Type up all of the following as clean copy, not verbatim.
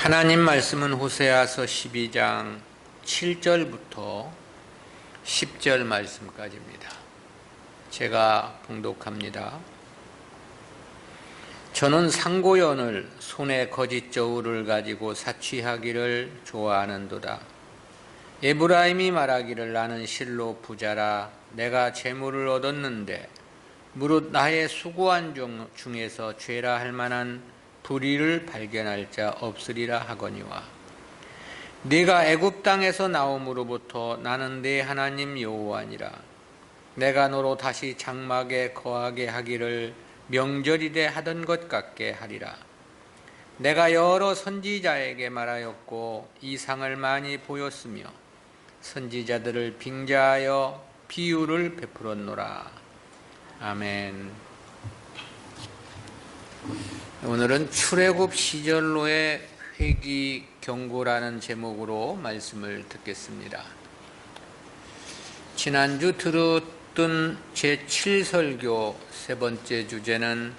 하나님 말씀은 호세아서 12장 7절부터 10절 말씀까지입니다. 제가 봉독합니다. 저는 상고연을 손에 거짓 저울을 가지고 사취하기를 좋아하는도다. 에브라임이 말하기를 나는 실로 부자라. 내가 재물을 얻었는데 무릇 나의 수고한 중에서 죄라 할 만한 불의를 발견할 자 없으리라 하거니와 네가 애굽 땅에서 나옴으로부터 나는 네 하나님 여호와니라. 내가 너로 다시 장막에 거하게 하기를 명절이되 하던 것 같게 하리라. 내가 여러 선지자에게 말하였고 이상을 많이 보였으며 선지자들을 빙자하여 비유를 베풀었노라. 아멘. 오늘은 출애굽 시절로의 회귀 경고라는 제목으로 말씀을 듣겠습니다. 지난주 들었던 제7설교 세 번째 주제는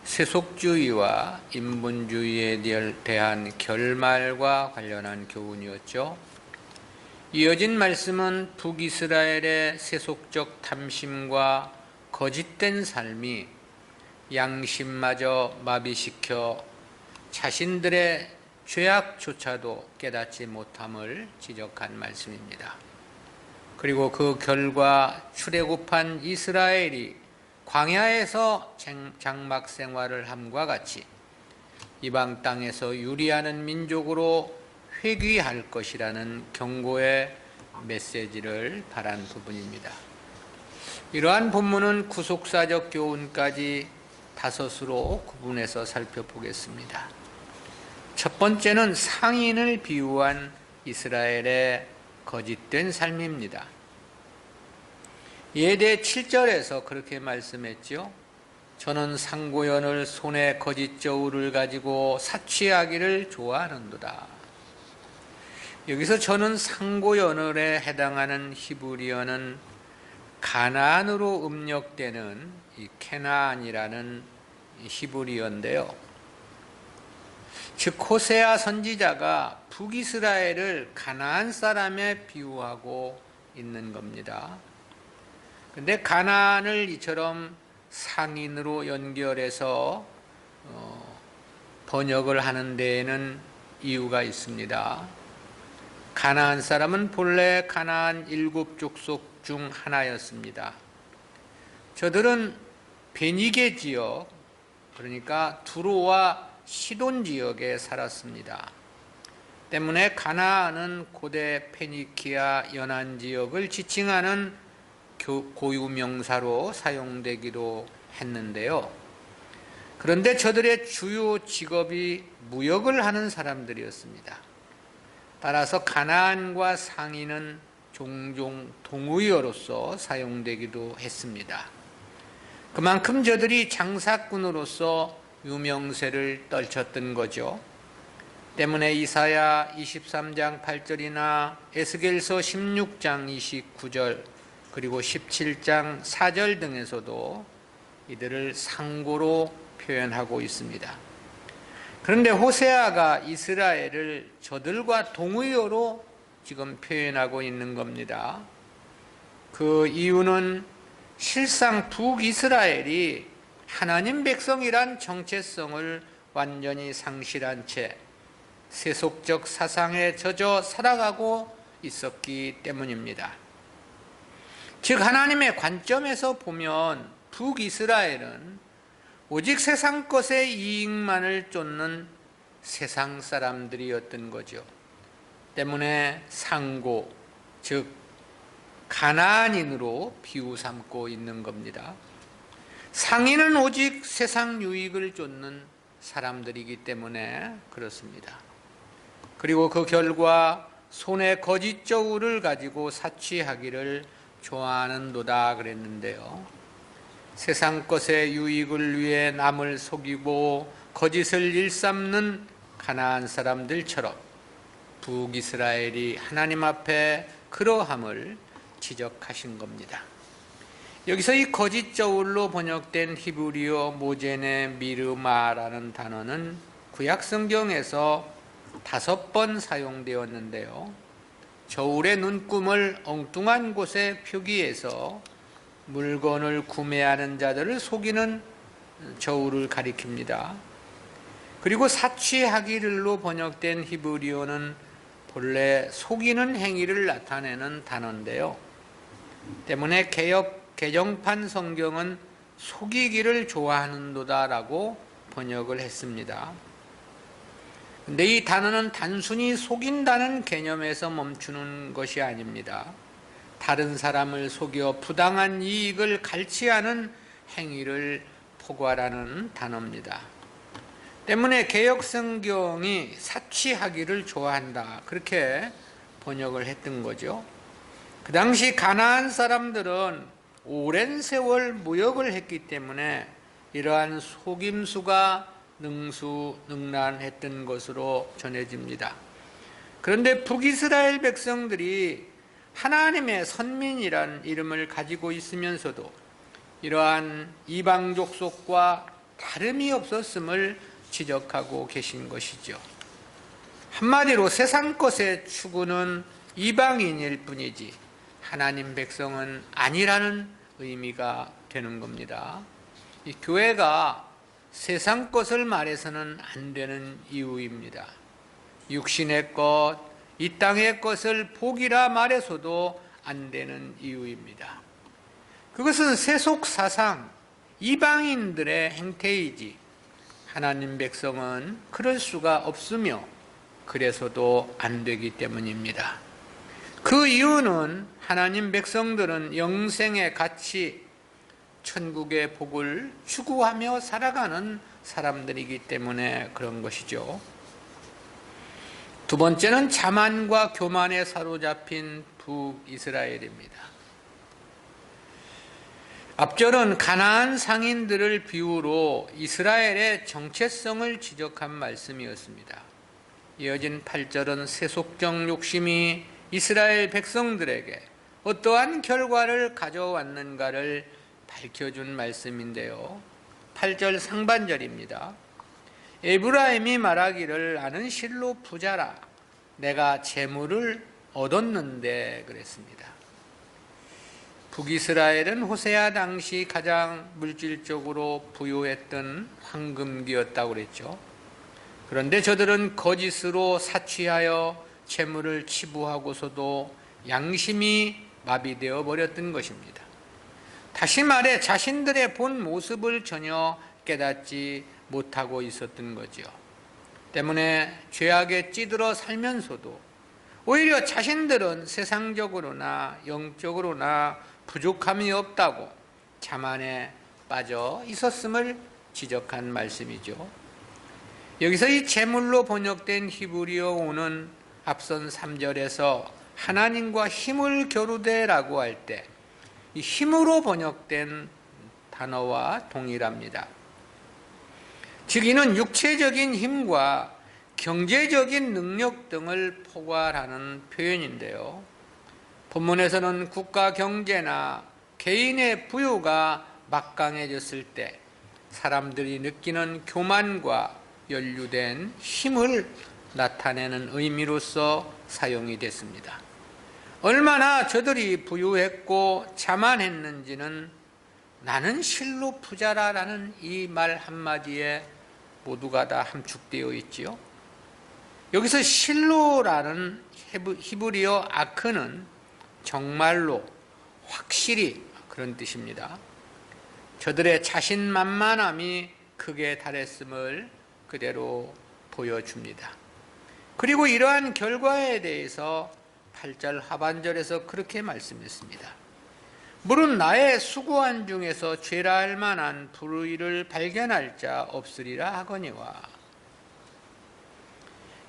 세속주의와 인본주의에 대한 결말과 관련한 교훈이었죠. 이어진 말씀은 북이스라엘의 세속적 탐심과 거짓된 삶이 양심마저 마비시켜 자신들의 죄악조차도 깨닫지 못함을 지적한 말씀입니다. 그리고 그 결과 출애굽한 이스라엘이 광야에서 장막 생활을 함과 같이 이방 땅에서 유리하는 민족으로 회귀할 것이라는 경고의 메시지를 발한 부분입니다. 이러한 본문은 구속사적 교훈까지 다섯으로 구분해서 살펴보겠습니다. 첫 번째는 상인을 비유한 이스라엘의 거짓된 삶입니다. 이에 대해 7절에서 그렇게 말씀했죠. 저는 상고연을 손에 거짓 저울을 가지고 사취하기를 좋아하는도다. 여기서 저는 상고연을에 해당하는 히브리어는 가나안으로 음력되는 이 케나안이라는 히브리어인데요. 즉 호세아 선지자가 북이스라엘을 가나안 사람에 비유하고 있는 겁니다. 그런데 가나안을 이처럼 상인으로 연결해서 번역을 하는 데에는 이유가 있습니다. 가나안 사람은 본래 가나안 7족속 중 하나였습니다. 저들은 베니게 지역, 그러니까 두로와 시돈 지역에 살았습니다. 때문에 가나안은 고대 페니키아 연안 지역을 지칭하는 고유명사로 사용되기도 했는데요. 그런데 저들의 주요 직업이 무역을 하는 사람들이었습니다. 따라서 가나안과 상인은 종종 동의어로서 사용되기도 했습니다. 그만큼 저들이 장사꾼으로서 유명세를 떨쳤던 거죠. 때문에 이사야 23장 8절이나 에스겔서 16장 29절 그리고 17장 4절 등에서도 이들을 상고로 표현하고 있습니다. 그런데 호세아가 이스라엘을 저들과 동의어로 지금 표현하고 있는 겁니다. 그 이유는 실상 북이스라엘이 하나님 백성이란 정체성을 완전히 상실한 채 세속적 사상에 젖어 살아가고 있었기 때문입니다. 즉 하나님의 관점에서 보면 북이스라엘은 오직 세상 것의 이익만을 쫓는 세상 사람들이었던 거죠. 때문에 상고, 즉 가나안인으로 비유 삼고 있는 겁니다. 상인은 오직 세상 유익을 쫓는 사람들이기 때문에 그렇습니다. 그리고 그 결과 손에 거짓 저울을 가지고 사취하기를 좋아하는도다 그랬는데요. 세상 것의 유익을 위해 남을 속이고 거짓을 일삼는 가나안 사람들처럼 북이스라엘이 하나님 앞에 그러함을 지적하신 겁니다. 여기서 이 거짓 저울로 번역된 히브리어 모제네 미르마라는 단어는 구약 성경에서 5번 사용되었는데요. 저울의 눈금을 엉뚱한 곳에 표기해서 물건을 구매하는 자들을 속이는 저울을 가리킵니다. 그리고 사취하기를로 번역된 히브리어는 본래 속이는 행위를 나타내는 단어인데요. 때문에 개정판 성경은 속이기를 좋아하는도다라고 번역을 했습니다. 근데 이 단어는 단순히 속인다는 개념에서 멈추는 것이 아닙니다. 다른 사람을 속여 부당한 이익을 갈취하는 행위를 포괄하는 단어입니다. 때문에 개역성경이 사취하기를 좋아한다, 그렇게 번역을 했던 거죠. 그 당시 가나안 사람들은 오랜 세월 무역을 했기 때문에 이러한 속임수가 능수능란했던 것으로 전해집니다. 그런데 북이스라엘 백성들이 하나님의 선민이란 이름을 가지고 있으면서도 이러한 이방족 속과 다름이 없었음을 지적하고 계신 것이죠. 한마디로 세상 것의 추구는 이방인일 뿐이지 하나님 백성은 아니라는 의미가 되는 겁니다. 이 교회가 세상 것을 말해서는 안 되는 이유입니다. 육신의 것, 이 땅의 것을 복이라 말해서도 안 되는 이유입니다. 그것은 세속 사상, 이방인들의 행태이지 하나님 백성은 그럴 수가 없으며 그래서도 안 되기 때문입니다. 그 이유는 하나님 백성들은 영생의 가치, 천국의 복을 추구하며 살아가는 사람들이기 때문에 그런 것이죠. 두 번째는 자만과 교만에 사로잡힌 북이스라엘입니다. 앞절은 가나안 상인들을 비유로 이스라엘의 정체성을 지적한 말씀이었습니다. 이어진 8절은 세속적 욕심이 이스라엘 백성들에게 어떠한 결과를 가져왔는가를 밝혀준 말씀인데요. 8절 상반절입니다. 에브라임이 말하기를 나는 실로 부자라 내가 재물을 얻었는데 그랬습니다. 북이스라엘은 호세아 당시 가장 물질적으로 부유했던 황금기였다고 그랬죠. 그런데 저들은 거짓으로 사취하여 재물을 치부하고서도 양심이 마비되어 버렸던 것입니다. 다시 말해 자신들의 본 모습을 전혀 깨닫지 못하고 있었던 거죠. 때문에 죄악에 찌들어 살면서도 오히려 자신들은 세상적으로나 영적으로나 부족함이 없다고 자만에 빠져 있었음을 지적한 말씀이죠. 여기서 이 재물로 번역된 히브리어어는 앞선 3절에서 하나님과 힘을 겨루되라고 할 때 이 힘으로 번역된 단어와 동일합니다. 즉 이는 육체적인 힘과 경제적인 능력 등을 포괄하는 표현인데요. 본문에서는 국가 경제나 개인의 부유가 막강해졌을 때 사람들이 느끼는 교만과 연루된 힘을 나타내는 의미로서 사용이 됐습니다. 얼마나 저들이 부유했고 자만했는지는 나는 실로 부자라라는 이 말 한마디에 모두가 다 함축되어 있지요. 여기서 실로라는 히브리어 아크는 정말로, 확실히 그런 뜻입니다. 저들의 자신만만함이 극에 달했음을 그대로 보여줍니다. 그리고 이러한 결과에 대해서 8절 하반절에서 그렇게 말씀했습니다. 물은 나의 수고한 중에서 죄라 할 만한 불의를 발견할 자 없으리라 하거니와.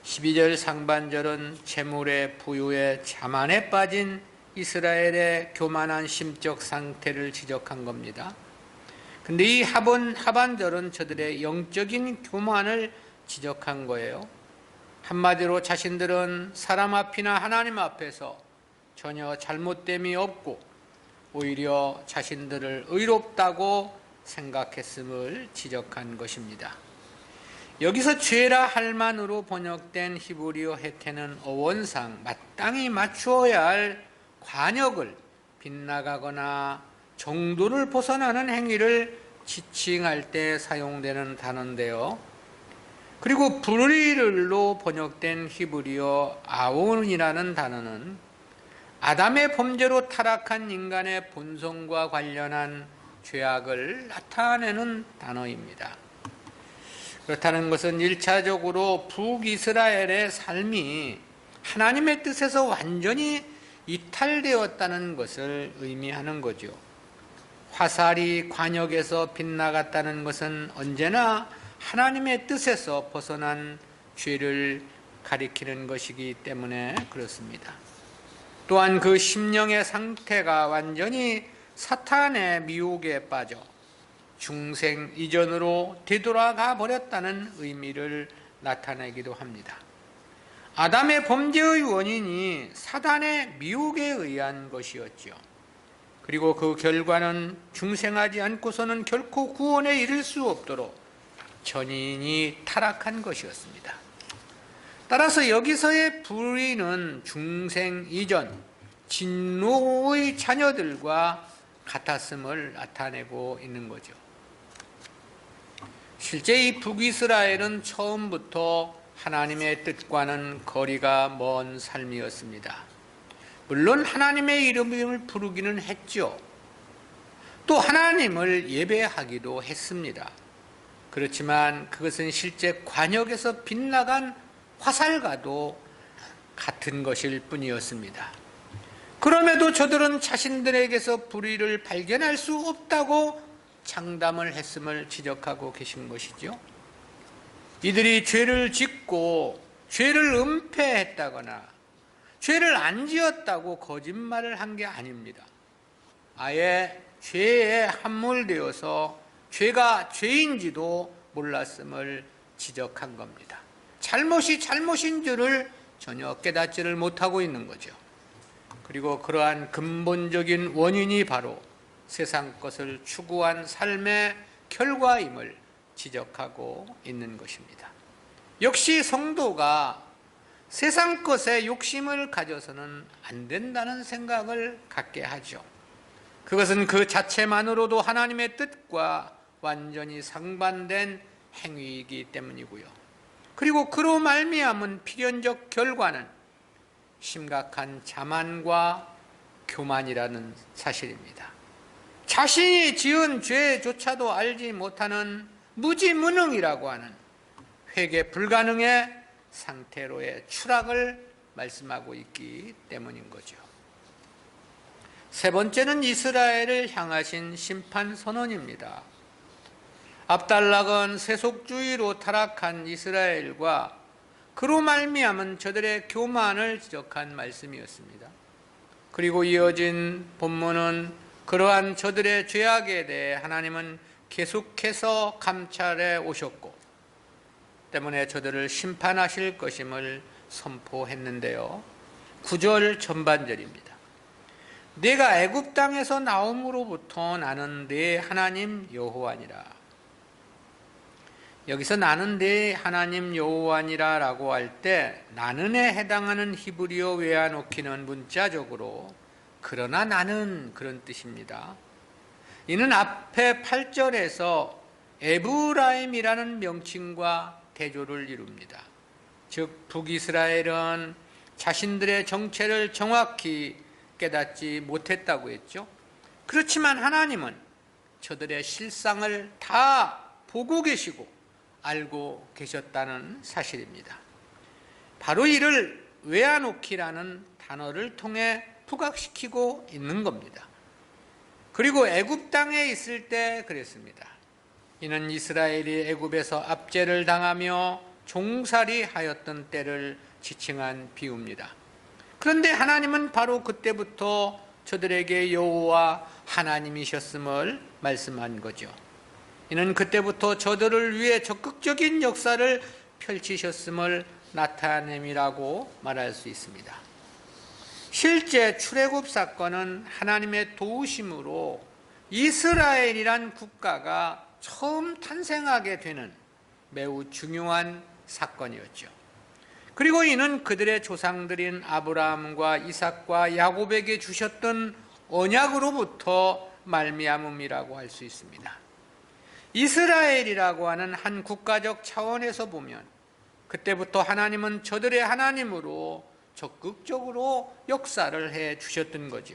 12절 상반절은 재물의 부유에 자만에 빠진 이스라엘의 교만한 심적 상태를 지적한 겁니다. 근데 이 하반절은 저들의 영적인 교만을 지적한 거예요. 한마디로 자신들은 사람 앞이나 하나님 앞에서 전혀 잘못됨이 없고 오히려 자신들을 의롭다고 생각했음을 지적한 것입니다. 여기서 죄라 할 만으로 번역된 히브리어 해태는 어원상 마땅히 맞추어야 할 관역을 빗나가거나 정도를 벗어나는 행위를 지칭할 때 사용되는 단어인데요. 그리고 불의를로 번역된 히브리어 아온이라는 단어는 아담의 범죄로 타락한 인간의 본성과 관련한 죄악을 나타내는 단어입니다. 그렇다는 것은 1차적으로 북이스라엘의 삶이 하나님의 뜻에서 완전히 이탈되었다는 것을 의미하는 거죠. 화살이 관역에서 빗나갔다는 것은 언제나 하나님의 뜻에서 벗어난 죄를 가리키는 것이기 때문에 그렇습니다. 또한 그 심령의 상태가 완전히 사탄의 미혹에 빠져 중생 이전으로 되돌아가 버렸다는 의미를 나타내기도 합니다. 아담의 범죄의 원인이 사단의 미혹에 의한 것이었죠. 그리고 그 결과는 중생하지 않고서는 결코 구원에 이를 수 없도록 전인이 타락한 것이었습니다. 따라서 여기서의 불의는 중생 이전 진노의 자녀들과 같았음을 나타내고 있는 거죠. 실제 이 북이스라엘은 처음부터 하나님의 뜻과는 거리가 먼 삶이었습니다. 물론 하나님의 이름을 부르기는 했죠. 또 하나님을 예배하기도 했습니다. 그렇지만 그것은 실제 관역에서 빗나간 화살과도 같은 것일 뿐이었습니다. 그럼에도 저들은 자신들에게서 불의를 발견할 수 없다고 장담을 했음을 지적하고 계신 것이죠. 이들이 죄를 짓고 죄를 은폐했다거나 죄를 안 지었다고 거짓말을 한 게 아닙니다. 아예 죄에 함몰되어서 죄가 죄인지도 몰랐음을 지적한 겁니다. 잘못이 잘못인 줄을 전혀 깨닫지를 못하고 있는 거죠. 그리고 그러한 근본적인 원인이 바로 세상 것을 추구한 삶의 결과임을 지적하고 있는 것입니다. 역시 성도가 세상 것에 욕심을 가져서는 안 된다는 생각을 갖게 하죠. 그것은 그 자체만으로도 하나님의 뜻과 완전히 상반된 행위이기 때문이고요. 그리고 그로 말미암은 필연적 결과는 심각한 자만과 교만이라는 사실입니다. 자신이 지은 죄조차도 알지 못하는 무지무능이라고 하는 회개 불가능의 상태로의 추락을 말씀하고 있기 때문인 거죠. 세 번째는 이스라엘을 향하신 심판 선언입니다. 압달락은 세속주의로 타락한 이스라엘과 그로 말미암은 저들의 교만을 지적한 말씀이었습니다. 그리고 이어진 본문은 그러한 저들의 죄악에 대해 하나님은 계속해서 감찰해 오셨고 때문에 저들을 심판하실 것임을 선포했는데요. 9절 전반절입니다. 내가 애굽 땅에서 나옴으로부터 나는 내 하나님 여호와니라. 여기서 나는 내 하나님 여호와니라 라고 할 때 나는에 해당하는 히브리어 외아놓기는 문자적으로 그러나 나는 그런 뜻입니다. 이는 앞에 8절에서 에브라임이라는 명칭과 대조를 이룹니다. 즉 북이스라엘은 자신들의 정체를 정확히 깨닫지 못했다고 했죠. 그렇지만 하나님은 저들의 실상을 다 보고 계시고 알고 계셨다는 사실입니다. 바로 이를 외아놓기라는 단어를 통해 부각시키고 있는 겁니다. 그리고 애굽 땅에 있을 때 그랬습니다. 이는 이스라엘이 애굽에서 압제를 당하며 종살이 하였던 때를 지칭한 비유입니다. 그런데 하나님은 바로 그때부터 저들에게 여호와 하나님이셨음을 말씀한 거죠. 이는 그때부터 저들을 위해 적극적인 역사를 펼치셨음을 나타냄이라고 말할 수 있습니다. 실제 출애굽 사건은 하나님의 도우심으로 이스라엘이란 국가가 처음 탄생하게 되는 매우 중요한 사건이었죠. 그리고 이는 그들의 조상들인 아브라함과 이삭과 야곱에게 주셨던 언약으로부터 말미암음이라고 할 수 있습니다. 이스라엘이라고 하는 한 국가적 차원에서 보면 그때부터 하나님은 저들의 하나님으로 적극적으로 역사를 해 주셨던 거죠.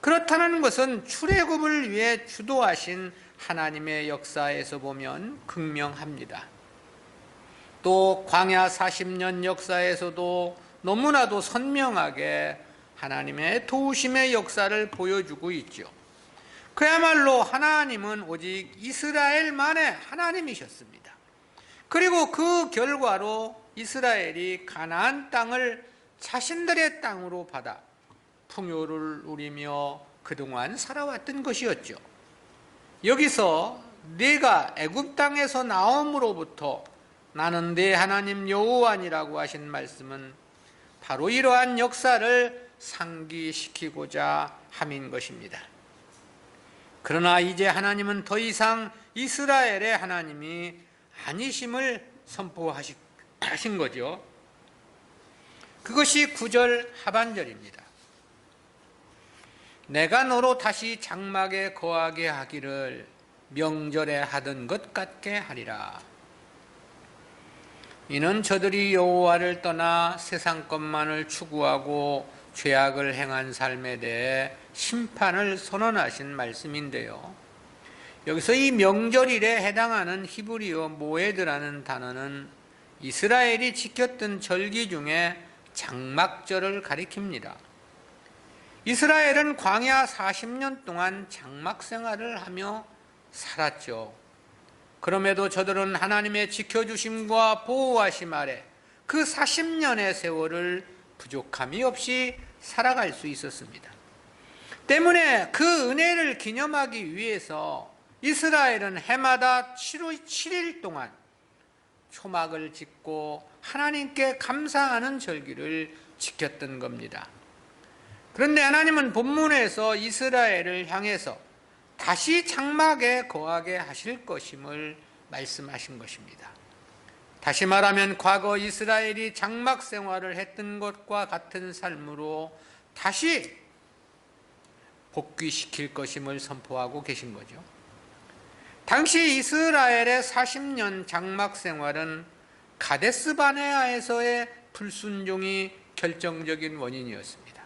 그렇다는 것은 출애굽을 위해 주도하신 하나님의 역사에서 보면 극명합니다. 또 광야 40년 역사에서도 너무나도 선명하게 하나님의 도우심의 역사를 보여주고 있죠. 그야말로 하나님은 오직 이스라엘만의 하나님이셨습니다. 그리고 그 결과로 이스라엘이 가나안 땅을 자신들의 땅으로 받아 풍요를 누리며 그동안 살아왔던 것이었죠. 여기서 네가 애굽 땅에서 나옴으로부터 나는 네 하나님 여호와니라고 하신 말씀은 바로 이러한 역사를 상기시키고자 함인 것입니다. 그러나 이제 하나님은 더 이상 이스라엘의 하나님이 아니심을 선포하신 거죠. 그것이 9절 하반절입니다. 내가 너로 다시 장막에 거하게 하기를 명절에 하던 것 같게 하리라. 이는 저들이 여호와를 떠나 세상 것만을 추구하고 죄악을 행한 삶에 대해 심판을 선언하신 말씀인데요. 여기서 이 명절일에 해당하는 히브리어 모에드라는 단어는 이스라엘이 지켰던 절기 중에 장막절을 가리킵니다. 이스라엘은 광야 40년 동안 장막 생활을 하며 살았죠. 그럼에도 저들은 하나님의 지켜주심과 보호하심 아래 그 40년의 세월을 부족함이 없이 살아갈 수 있었습니다. 때문에 그 은혜를 기념하기 위해서 이스라엘은 해마다 7일 동안 초막을 짓고 하나님께 감사하는 절기를 지켰던 겁니다. 그런데 하나님은 본문에서 이스라엘을 향해서 다시 장막에 거하게 하실 것임을 말씀하신 것입니다. 다시 말하면 과거 이스라엘이 장막 생활을 했던 것과 같은 삶으로 다시 복귀시킬 것임을 선포하고 계신 거죠. 당시 이스라엘의 40년 장막 생활은 가데스 바네아에서의 불순종이 결정적인 원인이었습니다.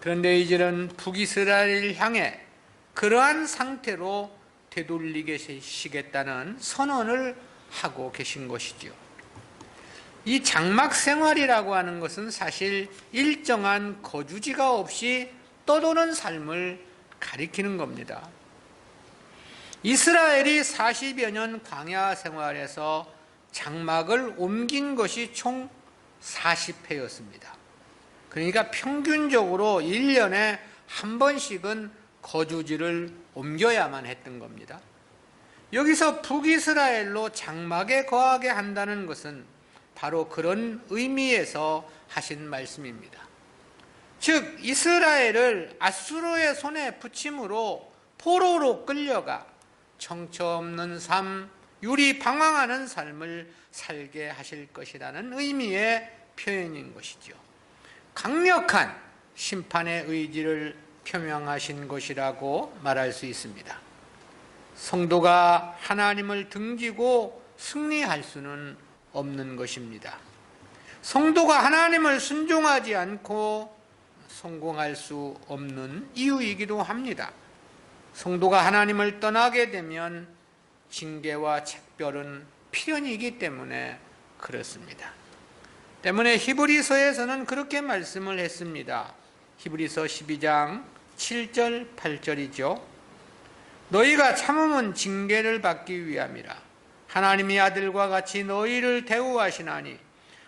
그런데 이제는 북이스라엘을 향해 그러한 상태로 되돌리시겠다는 선언을 하고 계신 것이죠. 이 장막 생활이라고 하는 것은 사실 일정한 거주지가 없이 떠도는 삶을 가리키는 겁니다. 이스라엘이 40여 년 광야 생활에서 장막을 옮긴 것이 총 40회였습니다. 그러니까 평균적으로 1년에 한 번씩은 거주지를 옮겨야만 했던 겁니다. 여기서 북이스라엘로 장막에 거하게 한다는 것은 바로 그런 의미에서 하신 말씀입니다. 즉 이스라엘을 아수르의 손에 붙임으로 포로로 끌려가 정처 없는 삶, 유리방황하는 삶을 살게 하실 것이라는 의미의 표현인 것이죠. 강력한 심판의 의지를 표명하신 것이라고 말할 수 있습니다. 성도가 하나님을 등지고 승리할 수는 없는 것입니다. 성도가 하나님을 순종하지 않고 성공할 수 없는 이유이기도 합니다. 성도가 하나님을 떠나게 되면 징계와 책별은 필연이기 때문에 그렇습니다. 때문에 히브리서에서는 그렇게 말씀을 했습니다. 히브리서 12장 7절 8절이죠. 너희가 참음은 징계를 받기 위함이라. 하나님이 아들과 같이 너희를 대우하시나니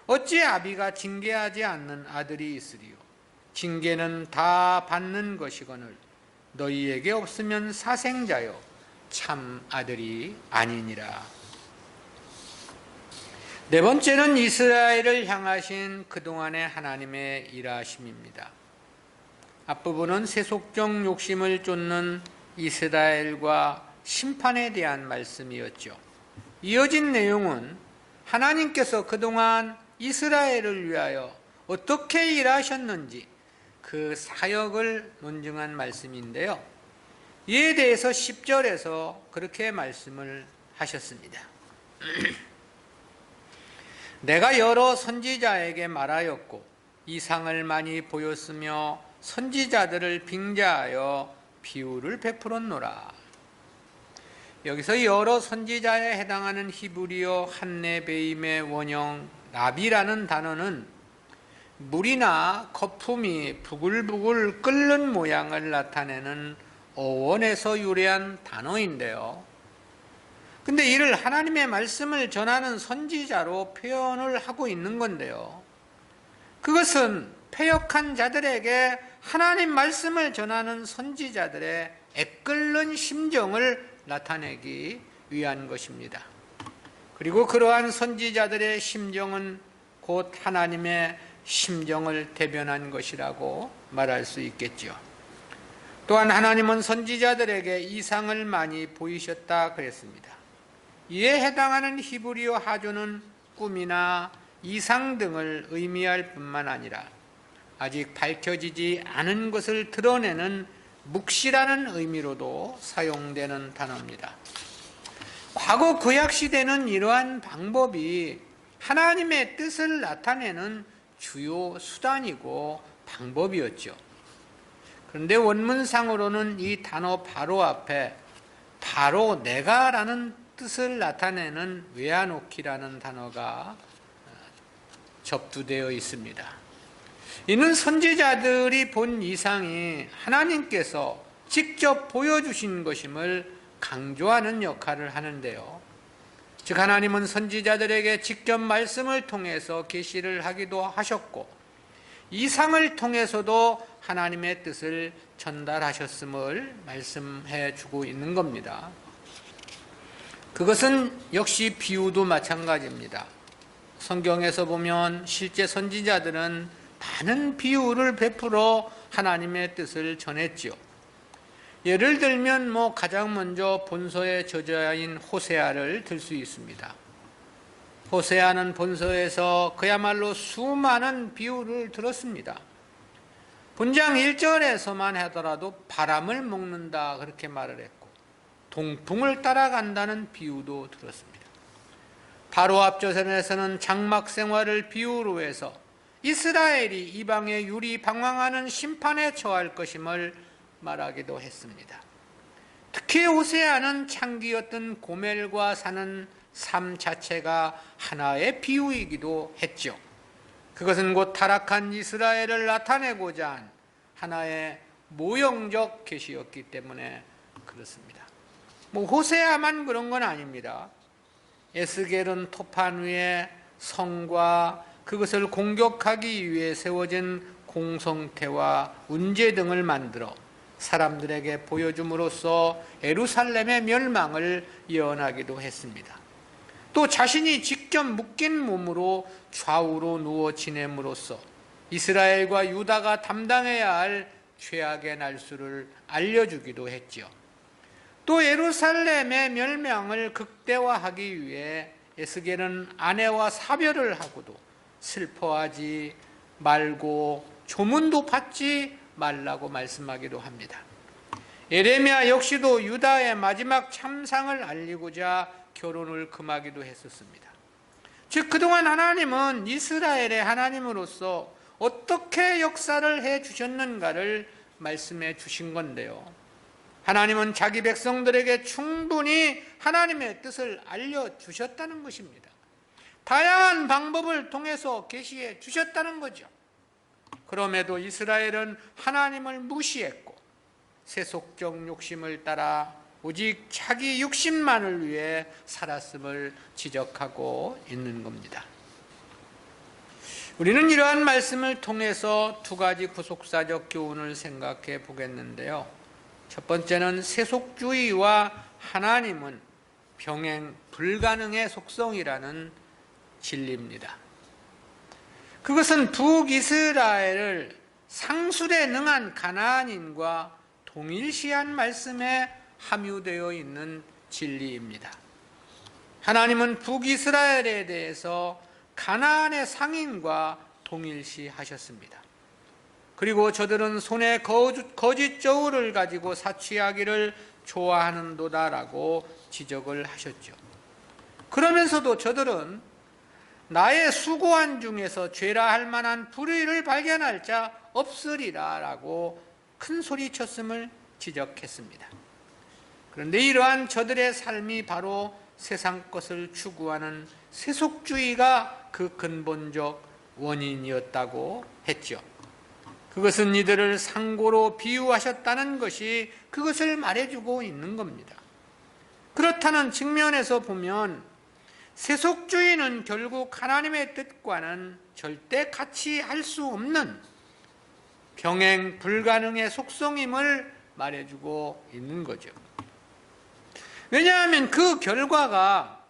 어찌 아비가 징계하지 않는 아들이 있으리요. 징계는 다 받는 것이거늘 너희에게 없으면 사생자요 참 아들이 아니니라. 네 번째는 이스라엘을 향하신 그동안의 하나님의 일하심입니다. 앞부분은 세속적 욕심을 쫓는 이스라엘과 심판에 대한 말씀이었죠. 이어진 내용은 하나님께서 그동안 이스라엘을 위하여 어떻게 일하셨는지 그 사역을 논증한 말씀인데요. 이에 대해서 10절에서 그렇게 말씀을 하셨습니다. 내가 여러 선지자에게 말하였고 이상을 많이 보였으며 선지자들을 빙자하여 비유를 베풀었노라. 여기서 여러 선지자에 해당하는 히브리어 한네베임의 원형 나비라는 단어는 물이나 거품이 부글부글 끓는 모양을 나타내는 어원에서 유래한 단어인데요. 근데 이를 하나님의 말씀을 전하는 선지자로 표현을 하고 있는 건데요. 그것은 패역한 자들에게 하나님 말씀을 전하는 선지자들의 애끓는 심정을 나타내기 위한 것입니다. 그리고 그러한 선지자들의 심정은 곧 하나님의 심정을 대변한 것이라고 말할 수 있겠죠. 또한 하나님은 선지자들에게 이상을 많이 보이셨다 그랬습니다. 이에 해당하는 히브리어 하조는 꿈이나 이상 등을 의미할 뿐만 아니라 아직 밝혀지지 않은 것을 드러내는 묵시라는 의미로도 사용되는 단어입니다. 과거 구약시대는 이러한 방법이 하나님의 뜻을 나타내는 주요 수단이고 방법이었죠. 그런데 원문상으로는 이 단어 바로 앞에 바로 내가라는 뜻을 나타내는 외아노키라는 단어가 접두되어 있습니다. 이는 선지자들이 본 이상이 하나님께서 직접 보여주신 것임을 강조하는 역할을 하는데요. 즉 하나님은 선지자들에게 직접 말씀을 통해서 계시를 하기도 하셨고 이상을 통해서도 하나님의 뜻을 전달하셨음을 말씀해 주고 있는 겁니다. 그것은 역시 비유도 마찬가지입니다. 성경에서 보면 실제 선지자들은 많은 비유를 베풀어 하나님의 뜻을 전했지요. 예를 들면 가장 먼저 본서의 저자인 호세아를 들 수 있습니다. 호세아는 본서에서 그야말로 수많은 비유를 들었습니다. 본장 1절에서만 하더라도 바람을 먹는다 그렇게 말을 했고 동풍을 따라간다는 비유도 들었습니다. 바로 앞조선에서는 장막 생활을 비유로 해서 이스라엘이 이방의 율이 방황하는 심판에 처할 것임을 말하기도 했습니다. 특히 호세아는 창기였던 고멜과 사는 삶 자체가 하나의 비유이기도 했죠. 그것은 곧 타락한 이스라엘을 나타내고자 한 하나의 모형적 계시였기 때문에 그렇습니다. 호세아만 그런 건 아닙니다. 에스겔은 토판 위에 성과 그것을 공격하기 위해 세워진 공성태와 운제 등을 만들어 사람들에게 보여줌으로써 예루살렘의 멸망을 예언하기도 했습니다. 또 자신이 직접 묶인 몸으로 좌우로 누워 지냄으로써 이스라엘과 유다가 담당해야 할 죄악의 날수를 알려주기도 했죠. 또 예루살렘의 멸망을 극대화하기 위해 에스겔은 아내와 사별을 하고도 슬퍼하지 말고 조문도 받지 말라고 말씀하기도 합니다. 예레미야 역시도 유다의 마지막 참상을 알리고자 결혼을 금하기도 했었습니다. 즉 그동안 하나님은 이스라엘의 하나님으로서 어떻게 역사를 해 주셨는가를 말씀해 주신 건데요. 하나님은 자기 백성들에게 충분히 하나님의 뜻을 알려주셨다는 것입니다. 다양한 방법을 통해서 계시해 주셨다는 거죠. 그럼에도 이스라엘은 하나님을 무시했고 세속적 욕심을 따라 오직 자기 육신만을 위해 살았음을 지적하고 있는 겁니다. 우리는 이러한 말씀을 통해서 두 가지 구속사적 교훈을 생각해 보겠는데요. 첫 번째는 세속주의와 하나님은 병행 불가능의 속성이라는 진리입니다. 그것은 북이스라엘을 상술에 능한 가나안인과 동일시한 말씀에 함유되어 있는 진리입니다. 하나님은 북이스라엘에 대해서 가나안의 상인과 동일시하셨습니다. 그리고 저들은 손에 거짓 저울을 가지고 사취하기를 좋아하는도다라고 지적을 하셨죠. 그러면서도 저들은 나의 수고한 중에서 죄라 할 만한 불의를 발견할 자 없으리라 라고 큰 소리쳤음을 지적했습니다. 그런데 이러한 저들의 삶이 바로 세상 것을 추구하는 세속주의가 그 근본적 원인이었다고 했죠. 그것은 이들을 상고로 비유하셨다는 것이 그것을 말해주고 있는 겁니다. 그렇다는 측면에서 보면 세속주의는 결국 하나님의 뜻과는 절대 같이 할 수 없는 병행 불가능의 속성임을 말해주고 있는 거죠. 왜냐하면 그 결과가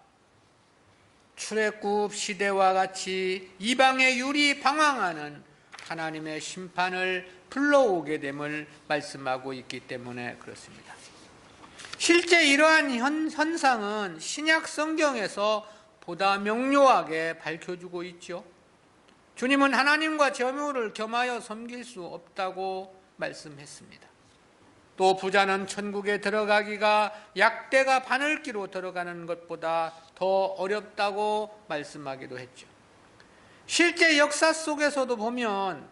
출애굽 시대와 같이 이방의 율이 방황하는 하나님의 심판을 불러오게 됨을 말씀하고 있기 때문에 그렇습니다. 실제 이러한 현상은 신약 성경에서 보다 명료하게 밝혀주고 있죠. 주님은 하나님과 재물을 겸하여 섬길 수 없다고 말씀했습니다. 또 부자는 천국에 들어가기가 약대가 바늘기로 들어가는 것보다 더 어렵다고 말씀하기도 했죠. 실제 역사 속에서도 보면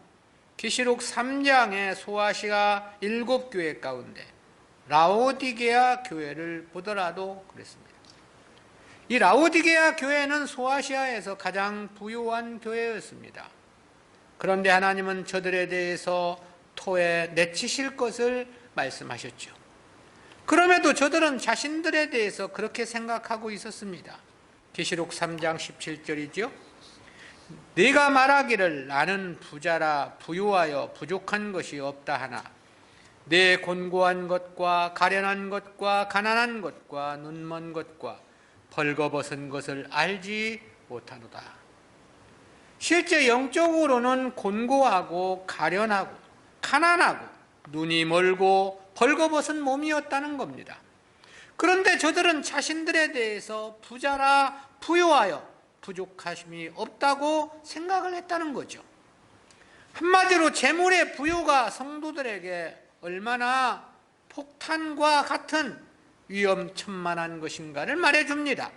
계시록 3장의 소아시아 7교회 가운데 라오디게아 교회를 보더라도 그랬습니다. 이 라오디게아 교회는 소아시아에서 가장 부유한 교회였습니다. 그런데 하나님은 저들에 대해서 토에 내치실 것을 말씀하셨죠. 그럼에도 저들은 자신들에 대해서 그렇게 생각하고 있었습니다. 계시록 3장 17절이죠. 네가 말하기를 나는 부자라 부유하여 부족한 것이 없다 하나 내 곤고한 것과 가련한 것과 가난한 것과 눈먼 것과 벌거벗은 것을 알지 못하노다. 실제 영적으로는 곤고하고 가련하고 가난하고 눈이 멀고 벌거벗은 몸이었다는 겁니다. 그런데 저들은 자신들에 대해서 부자라 부유하여 부족하심이 없다고 생각을 했다는 거죠. 한마디로 재물의 부유가 성도들에게 얼마나 폭탄과 같은 위험천만한 것인가를 말해줍니다.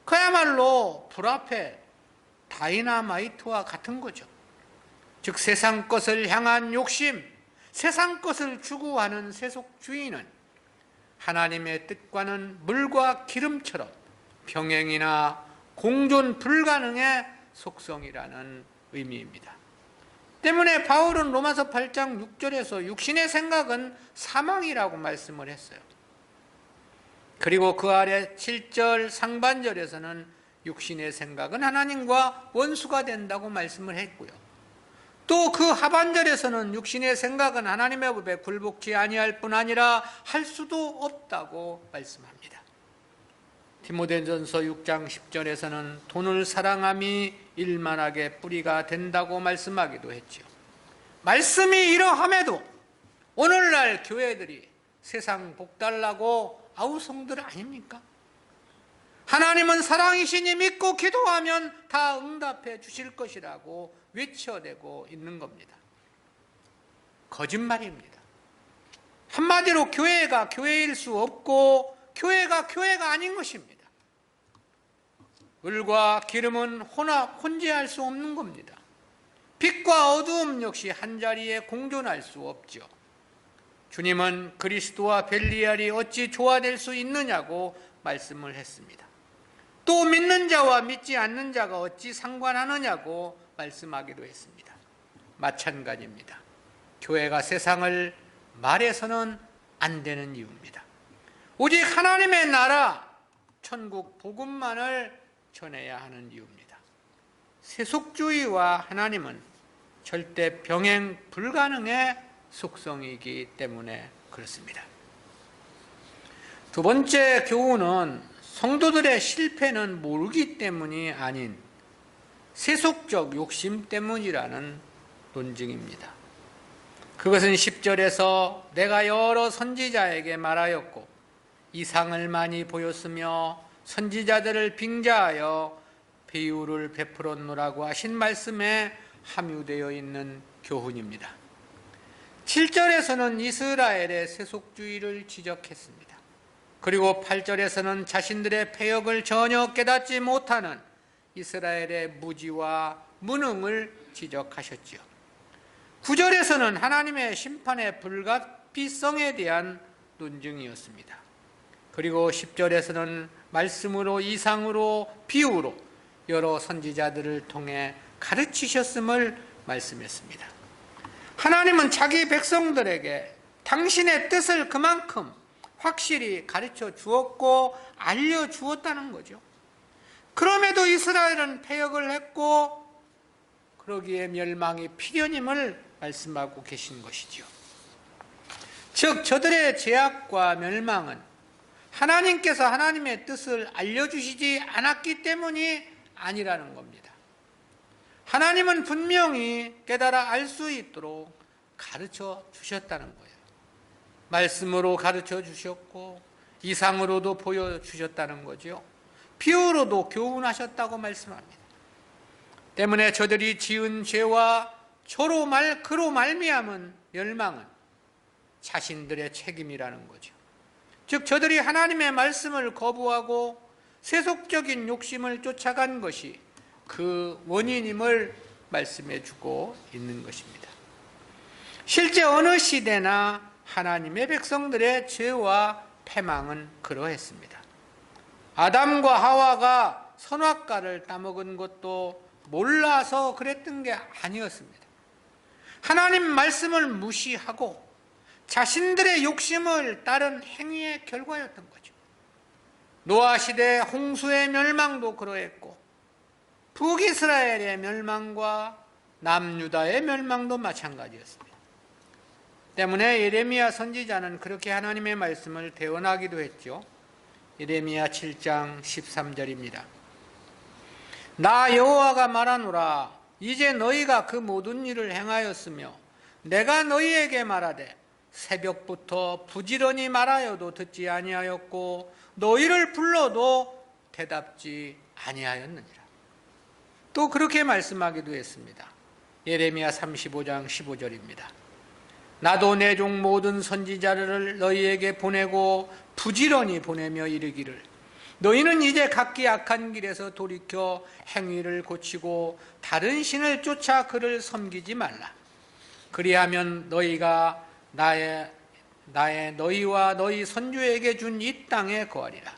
그야말로 불 앞에 다이나마이트와 같은 거죠. 즉 세상 것을 향한 욕심, 세상 것을 추구하는 세속주의는 하나님의 뜻과는 물과 기름처럼 병행이나 공존 불가능의 속성이라는 의미입니다. 때문에 바울은 로마서 8장 6절에서 육신의 생각은 사망이라고 말씀을 했어요. 그리고 그 아래 7절 상반절에서는 육신의 생각은 하나님과 원수가 된다고 말씀을 했고요. 또 그 하반절에서는 육신의 생각은 하나님의 법에 굴복지 아니할 뿐 아니라 할 수도 없다고 말씀합니다. 디모데전서 6장 10절에서는 돈을 사랑함이 일만하게 뿌리가 된다고 말씀하기도 했죠. 말씀이 이러함에도 오늘날 교회들이 세상 복달라고 아우성들 아닙니까? 하나님은 사랑이시니 믿고 기도하면 다 응답해 주실 것이라고 외쳐대고 있는 겁니다. 거짓말입니다. 한마디로 교회가 교회일 수 없고 교회가 교회가 아닌 것입니다. 물과 기름은 혼재할 수 없는 겁니다. 빛과 어두움 역시 한자리에 공존할 수 없죠. 주님은 그리스도와 벨리알이 어찌 조화될 수 있느냐고 말씀을 했습니다. 또 믿는 자와 믿지 않는 자가 어찌 상관하느냐고 말씀하기도 했습니다. 마찬가지입니다. 교회가 세상을 말해서는 안 되는 이유입니다. 오직 하나님의 나라, 천국 복음만을 전해야 하는 이유입니다. 세속주의와 하나님은 절대 병행 불가능의 속성이기 때문에 그렇습니다. 두 번째 교훈은 성도들의 실패는 모르기 때문이 아닌 세속적 욕심 때문이라는 논증입니다. 그것은 10절에서 내가 여러 선지자에게 말하였고 이상을 많이 보였으며 선지자들을 빙자하여 비유를 베풀었노라고 하신 말씀에 함유되어 있는 교훈입니다. 7절에서는 이스라엘의 세속주의를 지적했습니다. 그리고 8절에서는 자신들의 패역을 전혀 깨닫지 못하는 이스라엘의 무지와 무능을 지적하셨지요. 9절에서는 하나님의 심판의 불가피성에 대한 논증이었습니다. 그리고 10절에서는 말씀으로, 이상으로, 비유로 여러 선지자들을 통해 가르치셨음을 말씀했습니다. 하나님은 자기 백성들에게 당신의 뜻을 그만큼 확실히 가르쳐 주었고 알려주었다는 거죠. 그럼에도 이스라엘은 패역을 했고 그러기에 멸망이 필연임을 말씀하고 계신 것이죠. 즉 저들의 죄악과 멸망은 하나님께서 하나님의 뜻을 알려주시지 않았기 때문이 아니라는 겁니다. 하나님은 분명히 깨달아 알 수 있도록 가르쳐 주셨다는 거예요. 말씀으로 가르쳐 주셨고 이상으로도 보여주셨다는 거죠. 비유로도 교훈하셨다고 말씀합니다. 때문에 저들이 지은 죄와 그로 말미암은 멸망은 자신들의 책임이라는 거죠. 즉 저들이 하나님의 말씀을 거부하고 세속적인 욕심을 쫓아간 것이 그 원인임을 말씀해 주고 있는 것입니다. 실제 어느 시대나 하나님의 백성들의 죄와 패망은 그러했습니다. 아담과 하와가 선악과를 따먹은 것도 몰라서 그랬던 게 아니었습니다. 하나님 말씀을 무시하고 자신들의 욕심을 따른 행위의 결과였던 거죠. 노아 시대 홍수의 멸망도 그러했고 북이스라엘의 멸망과 남유다의 멸망도 마찬가지였습니다. 때문에 예레미야 선지자는 그렇게 하나님의 말씀을 대언하기도 했죠. 예레미야 7장 13절입니다. 나 여호와가 말하노라 이제 너희가 그 모든 일을 행하였으며 내가 너희에게 말하되 새벽부터 부지런히 말하여도 듣지 아니하였고 너희를 불러도 대답지 아니하였느니라. 또 그렇게 말씀하기도 했습니다. 예레미야 35장 15절입니다. 나도 내 종 모든 선지자를 너희에게 보내고 부지런히 보내며 이르기를 너희는 이제 각기 악한 길에서 돌이켜 행위를 고치고 다른 신을 쫓아 그를 섬기지 말라. 그리하면 너희가 나의 너희와 너희 선조에게 준 이 땅에 거하리라.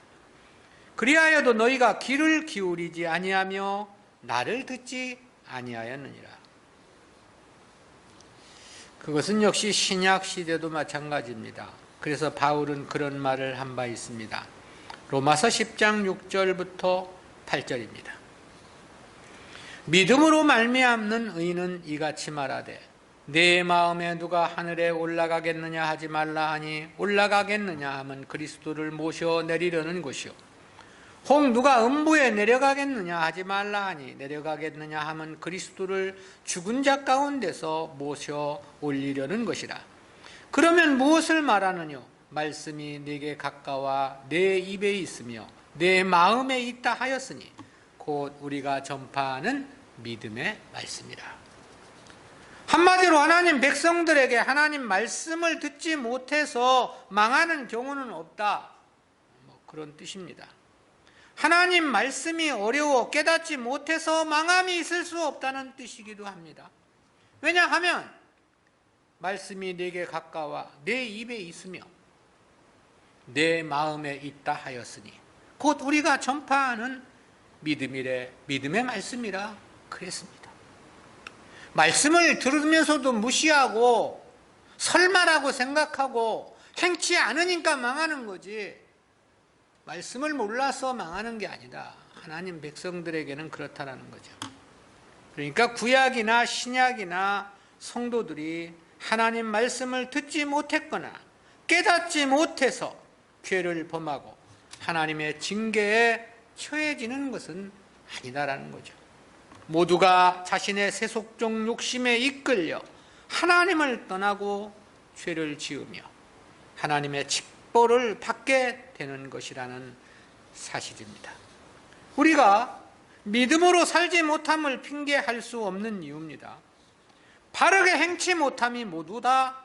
그리하여도 너희가 귀를 기울이지 아니하며 나를 듣지 아니하였느니라. 그것은 역시 신약 시대도 마찬가지입니다. 그래서 바울은 그런 말을 한 바 있습니다. 로마서 10장 6절부터 8절입니다. 믿음으로 말미암는 의인은 이같이 말하되 내 마음에 누가 하늘에 올라가겠느냐 하지 말라 하니 올라가겠느냐 하면 그리스도를 모셔 내리려는 것이요 혹 누가 음부에 내려가겠느냐 하지 말라 하니 내려가겠느냐 하면 그리스도를 죽은 자 가운데서 모셔 올리려는 것이라. 그러면 무엇을 말하느뇨? 말씀이 네게 가까워 내 입에 있으며 내 마음에 있다 하였으니 곧 우리가 전파하는 믿음의 말씀이라. 한마디로 하나님 백성들에게 하나님 말씀을 듣지 못해서 망하는 경우는 없다, 그런 뜻입니다. 하나님 말씀이 어려워 깨닫지 못해서 망함이 있을 수 없다는 뜻이기도 합니다. 왜냐하면 말씀이 내게 가까워 내 입에 있으며 내 마음에 있다 하였으니 곧 우리가 전파하는 믿음의 말씀이라 그랬습니다. 말씀을 들으면서도 무시하고 설마라고 생각하고 행치 않으니까 망하는 거지, 말씀을 몰라서 망하는 게 아니다. 하나님 백성들에게는 그렇다는 거죠. 그러니까 구약이나 신약이나 성도들이 하나님 말씀을 듣지 못했거나 깨닫지 못해서 죄를 범하고 하나님의 징계에 처해지는 것은 아니다라는 거죠. 모두가 자신의 세속적 욕심에 이끌려 하나님을 떠나고 죄를 지으며 하나님의 칙벌을 받게 되는 것이라는 사실입니다. 우리가 믿음으로 살지 못함을 핑계할 수 없는 이유입니다. 바르게 행치 못함이 모두 다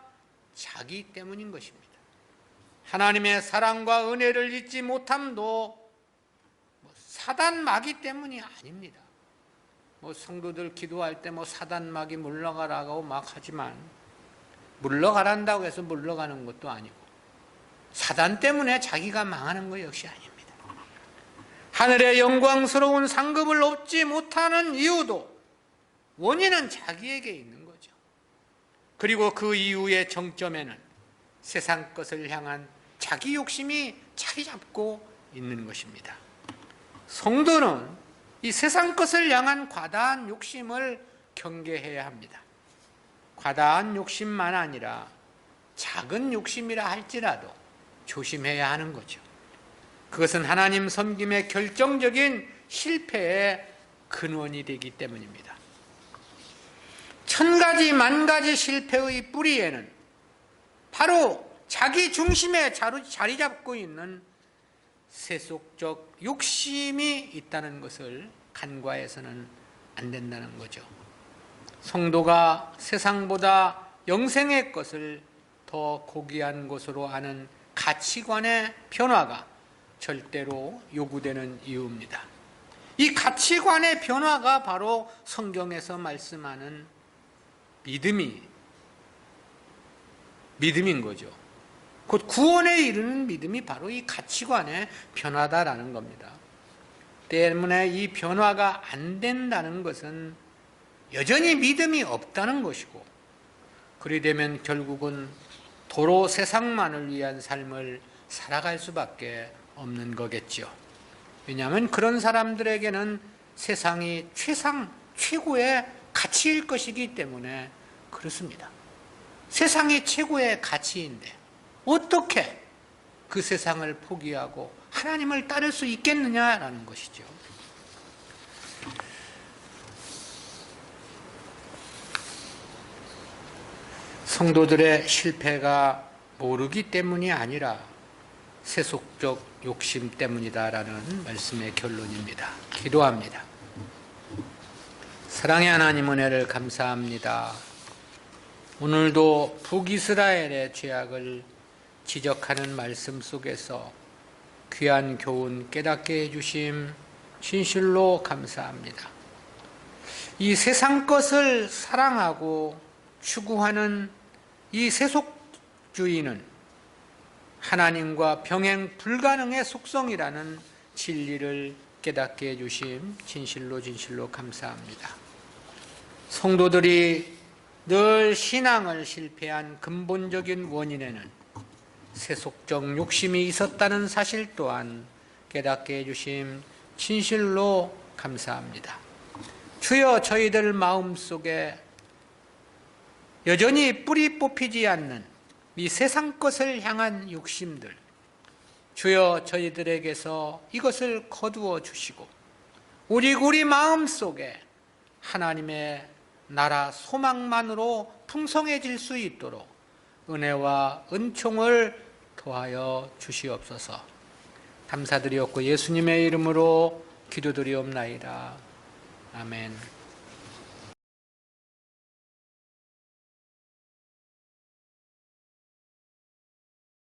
자기 때문인 것입니다. 하나님의 사랑과 은혜를 잊지 못함도 사단 마귀 때문이 아닙니다. 성도들 기도할 때 사단 마귀 물러가라고 막 하지만 물러가란다고 해서 물러가는 것도 아니고 사단 때문에 자기가 망하는 것 역시 아닙니다. 하늘의 영광스러운 상급을 얻지 못하는 이유도 원인은 자기에게 있는 거죠. 그리고 그 이후의 정점에는 세상 것을 향한 자기 욕심이 자리 잡고 있는 것입니다. 성도는 이 세상 것을 향한 과다한 욕심을 경계해야 합니다. 과다한 욕심만 아니라 작은 욕심이라 할지라도 조심해야 하는 거죠. 그것은 하나님 섬김의 결정적인 실패의 근원이 되기 때문입니다. 1000가지 만가지 실패의 뿌리에는 바로 자기 중심에 자리 잡고 있는 세속적 욕심이 있다는 것을 간과해서는 안 된다는 거죠. 성도가 세상보다 영생의 것을 더 고귀한 것으로 아는 가치관의 변화가 절대로 요구되는 이유입니다. 이 가치관의 변화가 바로 성경에서 말씀하는 믿음인 거죠. 곧 구원에 이르는 믿음이 바로 이 가치관의 변화다라는 겁니다. 때문에 이 변화가 안 된다는 것은 여전히 믿음이 없다는 것이고, 그리 되면 결국은 도로 세상만을 위한 삶을 살아갈 수밖에 없는 거겠죠. 왜냐하면 그런 사람들에게는 세상이 최고의 가치일 것이기 때문에 그렇습니다. 세상이 최고의 가치인데 어떻게 그 세상을 포기하고 하나님을 따를 수 있겠느냐라는 것이죠. 성도들의 실패가 모르기 때문이 아니라 세속적 욕심 때문이다라는 말씀의 결론입니다. 기도합니다. 사랑의 하나님, 은혜를 감사합니다. 오늘도 북이스라엘의 죄악을 지적하는 말씀 속에서 귀한 교훈 깨닫게 해주심 진실로 감사합니다. 이 세상 것을 사랑하고 추구하는 이 세속주의는 하나님과 병행 불가능의 속성이라는 진리를 깨닫게 해주심 진실로 감사합니다. 성도들이 늘 신앙을 실패한 근본적인 원인에는 세속적 욕심이 있었다는 사실 또한 깨닫게 해주심 진실로 감사합니다. 주여, 저희들 마음속에 여전히 뿌리 뽑히지 않는 이 세상 것을 향한 욕심들, 주여 저희들에게서 이것을 거두어 주시고 우리 마음속에 하나님의 나라 소망만으로 풍성해질 수 있도록 은혜와 은총을 더하여 주시옵소서. 감사드리옵고 예수님의 이름으로 기도드리옵나이다. 아멘.